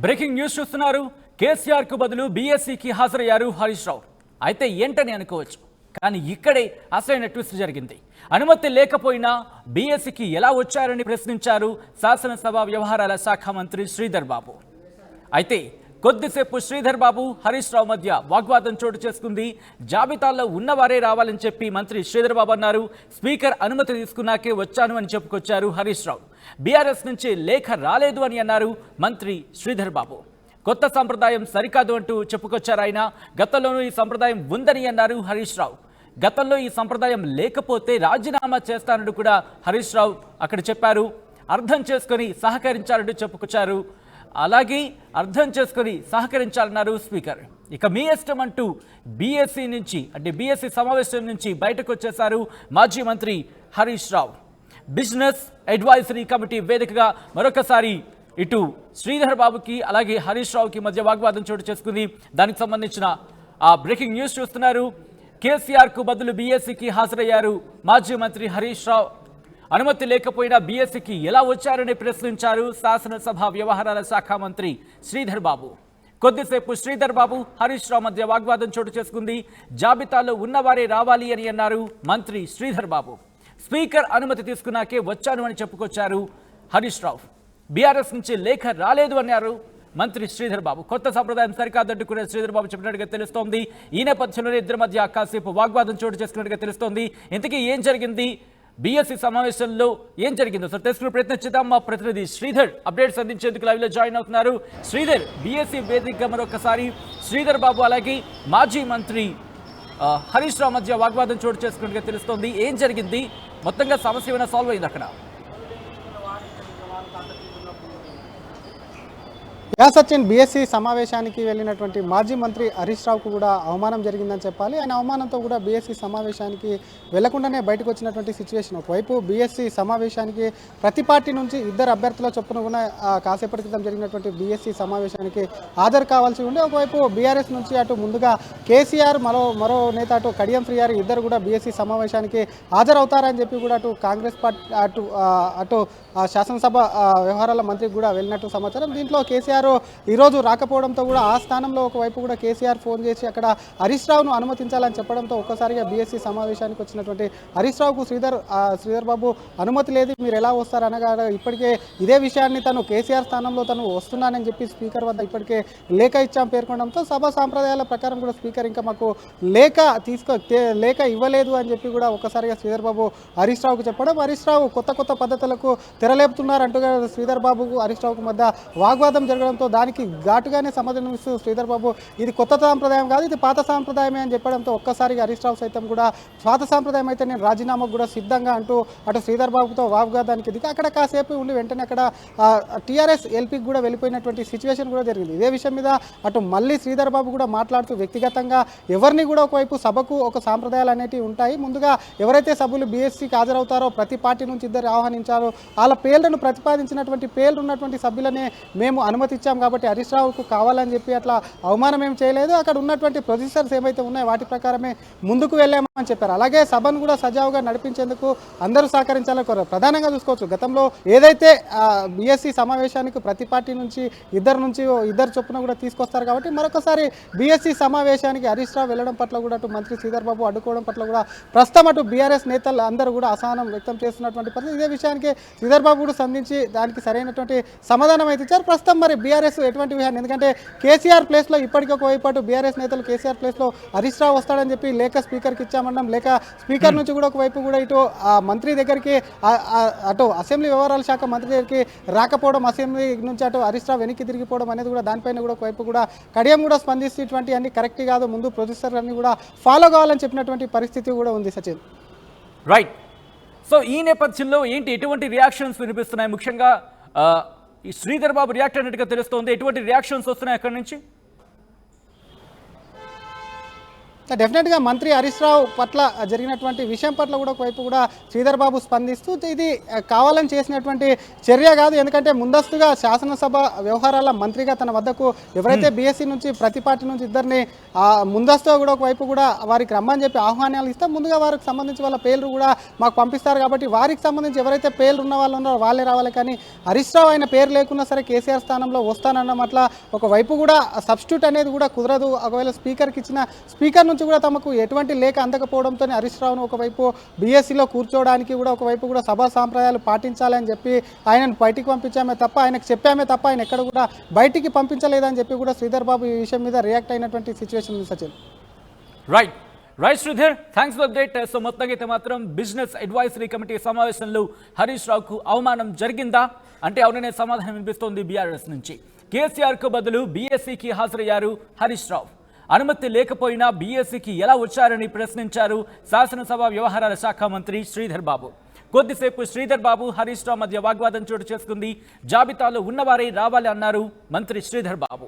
Breaking news చూస్తున్నారు. కేసీఆర్ కు బదులు బీఎస్సీకి హాజరయ్యారు హరీష్ రావు. అయితే ఏంటని అనుకోవచ్చు, కానీ ఇక్కడే అసలైన ట్విస్ట్ జరిగింది. అనుమతి లేకపోయినా బీఎస్సీకి ఎలా వచ్చారని ప్రశ్నించారు శాసనసభ వ్యవహారాల శాఖ మంత్రి శ్రీధర్ బాబు. అయితే కొద్దిసేపు శ్రీధర్ బాబు హరీష్ రావు మధ్య వాగ్వాదం చోటు చేసుకుంది. జాబితాలో ఉన్నవారే రావాలని చెప్పి మంత్రి శ్రీధర్ బాబు అన్నారు. స్పీకర్ అనుమతి తీసుకున్నాకే వచ్చాను అని చెప్పుకొచ్చారు హరీష్ రావు. బీఆర్ఎస్ నుంచి లేఖ రాలేదు అని అన్నారు మంత్రి శ్రీధర్ బాబు. కొత్త సంప్రదాయం సరికాదు అంటూ చెప్పుకొచ్చారు ఆయన. గతంలోనూ ఈ సంప్రదాయం ఉందని అన్నారు హరీష్ రావు. గతంలో ఈ సంప్రదాయం లేకపోతే రాజీనామా చేస్తానంటూ కూడా హరీష్ రావు అక్కడ చెప్పారు. అర్థం చేసుకొని సహకరించాలంటూ చెప్పుకొచ్చారు. అలాగే అర్థం చేసుకొని సహకరించాలన్నారు స్పీకర్. ఇక మీ ఇష్టం అంటూ బీఎస్సీ నుంచి అంటే బీఎస్సీ సమావేశం నుంచి బయటకు వచ్చేశారు మాజీ మంత్రి Harish Rao. Business advisory committee వేదికగా మరొకసారి ఇటు శ్రీధర్ బాబుకి అలాగే హరీష్ రావుకి మధ్య వాగ్వాదం చోటు చేసుకుంది. దానికి సంబంధించిన ఆ బ్రేకింగ్ న్యూస్ చూస్తున్నారు. కేసీఆర్ కు బదులు బీఎస్సీకి హాజరయ్యారు మాజీ మంత్రి హరీష్ రావు. అనుమతి లేకపోయినా బీఎస్సీకి ఎలా వచ్చారని ప్రశ్నించారు శాసనసభ వ్యవహారాల శాఖ మంత్రి శ్రీధర్ బాబు. కొద్దిసేపు శ్రీధర్ బాబు హరీష్ రావు మధ్య వాగ్వాదం చోటు చేసుకుంది. జాబితాలో ఉన్నవారే రావాలి అని అన్నారు మంత్రి శ్రీధర్ బాబు. స్పీకర్ అనుమతి తీసుకున్నాకే వచ్చాను అని చెప్పుకొచ్చారు హరీష్ రావు. బీఆర్ఎస్ నుంచి లేఖ రాలేదు అన్నారు మంత్రి శ్రీధర్ బాబు. కొత్త సంప్రదాయం సరికాదంటూ కూడా శ్రీధర్ బాబు చెప్పినట్టుగా తెలుస్తోంది. ఈ నేపథ్యంలోనే ఇద్దరి మధ్య కాసేపు వాగ్వాదం చోటు చేసుకున్నట్టుగా తెలుస్తోంది. ఇంతకీ ఏం జరిగింది, బీఎస్సీ సమావేశంలో ఏం జరిగిందో సో తెలుసుకునే ప్రయత్నం చేద్దాం. మా ప్రతినిధి శ్రీధర్ అప్డేట్స్ అందించేందుకు లైవ్ లో జాయిన్ అవుతున్నారు. శ్రీధర్, బీఎస్సీ వేదికగా మరొకసారి శ్రీధర్ బాబు అలాగే మాజీ మంత్రి హరీష్ రావు మధ్య వాగ్వాదం చోటు చేసుకున్నట్టుగా తెలుస్తోంది. ఏం జరిగింది, మొత్తంగా సమస్య ఏమైనా సాల్వ్ అయింది అక్కడ? సచిన్, బీఎస్సీ సమావేశానికి వెళ్ళినటువంటి మాజీ మంత్రి హరీష్ రావుకు కూడా అవమానం జరిగిందని చెప్పాలి. ఆయన అవమానంతో కూడా బీఎస్సీ సమావేశానికి వెళ్లకుండానే బయటకు వచ్చినటువంటి సిచ్యువేషన్. ఒకవైపు బీఎస్సీ సమావేశానికి ప్రతి పార్టీ నుంచి ఇద్దరు అభ్యర్థుల చొప్పున కూడా కాసేపటి క్రితం జరిగినటువంటి బీఎస్సీ సమావేశానికి హాజరు కావాల్సి ఉండే. ఒకవైపు బీఆర్ఎస్ నుంచి అటు ముందుగా కేసీఆర్ మరో నేత అటు కడియం శ్రీయార్ ఇద్దరు కూడా బీఎస్సీ సమావేశానికి హాజరవుతారని చెప్పి కూడా అటు కాంగ్రెస్ పార్టీ అటు శాసనసభ వ్యవహారాల మంత్రికి కూడా వెళ్ళినట్టు సమాచారం. దీంట్లో కేసీఆర్ ఈరోజు రాకపోవడంతో కూడా ఆ స్థానంలో ఒకవైపు కూడా కేసీఆర్ ఫోన్ చేసి అక్కడ హరీష్ రావును అనుమతించాలని చెప్పడంతో ఒక్కసారిగా బీఎస్సీ సమావేశానికి వచ్చినటువంటి హరీష్ రావుకు శ్రీధర్ బాబు అనుమతి లేదు, మీరు ఎలా వస్తారు అనగా ఇప్పటికే ఇదే విషయాన్ని తను కేసీఆర్ స్థానంలో తను వస్తున్నానని చెప్పి స్పీకర్ వద్ద ఇప్పటికే లేఖ ఇచ్చాం పేర్కొనడంతో సభ సాంప్రదాయాల ప్రకారం కూడా స్పీకర్ ఇంకా మాకు లేఖ ఇవ్వలేదు అని చెప్పి కూడా ఒక్కసారిగా శ్రీధర్ బాబు హరీష్ రావుకు చెప్పడం, హరీష్ రావు కొత్త పద్ధతులకు తెరలేపుతున్నారంటూ శ్రీధర్ బాబుకు హరీష్ రావుకు మధ్య వాగ్వాదం జరగడంతో దానికి ఘాటుగానే సమాధానమిస్తూ శ్రీధర్ బాబు ఇది కొత్త సాంప్రదాయం కాదు, ఇది పాత సాంప్రదాయమే అని చెప్పడంతో ఒక్కసారిగా హరీష్ రావు సైతం కూడా పాత సాంప్రదాయం అయితే నేను రాజీనామాకు కూడా సిద్ధంగా అంటూ అటు శ్రీధర్ బాబుతో వాగ్వాదానికి దిగి అక్కడ కాసేపు ఉండి వెంటనే అక్కడ టీఆర్ఎస్ ఎల్పీకి కూడా వెళ్ళిపోయినటువంటి సిచ్యువేషన్ కూడా జరిగింది. ఇదే విషయం మీద అటు మళ్ళీ శ్రీధర్ బాబు కూడా మాట్లాడుతూ వ్యక్తిగతంగా ఎవరిని కూడా ఒకవైపు సభకు ఒక సాంప్రదాయాలు అనేవి ఉంటాయి, ముందుగా ఎవరైతే సభ్యులు బీఎస్సీకి హాజరవుతారో ప్రతి పార్టీ నుంచి ఇద్దరు ఆహ్వానించారో వాళ్ళ పేర్లను ప్రతిపాదించినటువంటి పేర్లు ఉన్నటువంటి సభ్యులనే మేము అనుమతించాం కాబట్టి హరీష్ రావుకు కావాలని చెప్పి అట్లా అవమానం ఏం చేయలేదు, అక్కడ ఉన్నటువంటి ప్రొసీజర్స్ ఏమైతే ఉన్నాయో వాటి ప్రకారమే ముందుకు వెళ్ళామని చెప్పారు. అలాగే సభను కూడా సజావుగా నడిపించేందుకు అందరూ సహకరించాలని కోరారు. ప్రధానంగా చూసుకోవచ్చు, గతంలో ఏదైతే బీఎస్సీ సమావేశానికి ప్రతి పార్టీ నుంచి ఇద్దరు చొప్పున కూడా తీసుకొస్తారు కాబట్టి మరొకసారి బీఎస్సీ సమావేశానికి హరీష్ రావు వెళ్ళడం పట్ల కూడా అటు మంత్రి శ్రీధర్ బాబు అడ్డుకోవడం పట్ల కూడా ప్రస్తుతం అటు బీఆర్ఎస్ నేతలు అందరూ కూడా అసహనం వ్యక్తం చేస్తున్నటువంటి పరిస్థితి. ఇదే విషయానికి శ్రీధర్ బాబు కూడా స్పందించి దానికి సరైనటువంటి సమాధానం అయితే ఇచ్చారు. ప్రస్తుతం మరి బీఆర్ఎస్ ఎటువంటి విషయాన్ని, ఎందుకంటే కేసీఆర్ ప్లేస్లో ఇప్పటికీ ఒకవైపు బీఆర్ఎస్ నేతలు కేసీఆర్ ప్లేస్లో హరీష్ రావు వస్తాడని చెప్పి లేఖ స్పీకర్కి ఇచ్చామన్నాం, లేక స్పీకర్ నుంచి కూడా ఒకవైపు కూడా ఇటు మంత్రి దగ్గరికి అటు అసెంబ్లీ వ్యవహారాల శాఖ మంత్రి దగ్గరికి రాకపోవడం, అసెంబ్లీ నుంచి అటు హరీష్ రావు వెనక్కి తిరిగిపోవడం అనేది కూడా దానిపైన కూడా ఒకవైపు కూడా కడియం కూడా స్పందిస్తూ ఇటువంటి అన్ని కరెక్ట్ కాదు, ముందు ప్రొసీజర్ అన్ని కూడా ఫాలో కావాలని చెప్పినటువంటి పరిస్థితి కూడా ఉంది. సచిన్, రైట్. సో ఈ నేపథ్యంలో ఎటువంటి రియాక్షన్స్ వినిపిస్తున్నాయి? ముఖ్యంగా ఈ శ్రీధర్ బాబు రియాక్ట్ అయినట్టుగా తెలుస్తోంది. ఎటువంటి రియాక్షన్స్ వస్తున్నాయి అక్కడి నుంచి? డెఫినెట్గా మంత్రి హరీష్ రావు పట్ల జరిగినటువంటి విషయం పట్ల కూడా ఒకవైపు కూడా శ్రీధర్ బాబు స్పందిస్తూ ఇది కావాలని చేసినటువంటి చర్య కాదు, ఎందుకంటే ముందస్తుగా శాసనసభ వ్యవహారాల మంత్రిగా తన వద్దకు ఎవరైతే బీఎస్సీ నుంచి ప్రతి పార్టీ నుంచి ఇద్దరిని ముందస్తుగా కూడా ఒకవైపు కూడా వారికి రమ్మని చెప్పి ఆహ్వానాలు ఇస్తే ముందుగా వారికి సంబంధించి వాళ్ళ పేర్లు కూడా మాకు పంపిస్తారు, కాబట్టి వారికి సంబంధించి ఎవరైతే పేర్లు ఉన్న వాళ్ళు ఉన్నారో వాళ్ళే రావాలి. కానీ హరీష్ రావు ఆయన పేరు లేకున్నా సరే కేసీఆర్ స్థానంలో వస్తానన్న అట్లా ఒకవైపు కూడా సబ్స్టిట్యూట్ అనేది కూడా కుదరదు. ఒకవేళ స్పీకర్కి ఇచ్చిన స్పీకర్ నుంచి కూడా తమకు ఎటువంటి లేఖ అందకపోవడంతో హరీష్ రావును ఒకవైపు బీఎస్సీలో కూర్చోవడానికి కూడా ఒకవైపు కూడా సభా సాంప్రదాయాలు పాటించాలని చెప్పి ఆయనను బయటికి పంపించామే తప్ప, ఆయనకు చెప్పామే తప్ప ఆయన ఎక్కడ కూడా బయటికి పంపించలేదని చెప్పి కూడా శ్రీధర్ బాబు ఈ విషయం మీద రియాక్ట్ అయినటువంటి సిచ్యువేషన్ ఉంది Sachin. Right Sridhar, thanks for update. So మొత్తంగా అయితే మాత్రం బిజినెస్ అడ్వైజరీ కమిటీ సమావేశంలో హరీష్ రావుకు అవమానం జరిగిందా అంటే అవుననే సమాధానం వినిపిస్తోంది బీఆర్ఎస్ నుంచి. కేసీఆర్కు బదులు బీఎస్సీకి హాజరయ్యారు హరీష్ రావు. అనుమతి లేకపోయినా బీఎస్సీకి ఎలా వచ్చారని ప్రశ్నించారు శాసనసభ వ్యవహారాల శాఖ మంత్రి శ్రీధర్ బాబు. కొద్దిసేపు శ్రీధర్ బాబు హరీష్ రావు మధ్య వాగ్వాదం చోటు చేసుకుంది. జాబితాలో ఉన్నవారే రావాలి అన్నారు మంత్రి శ్రీధర్ బాబు.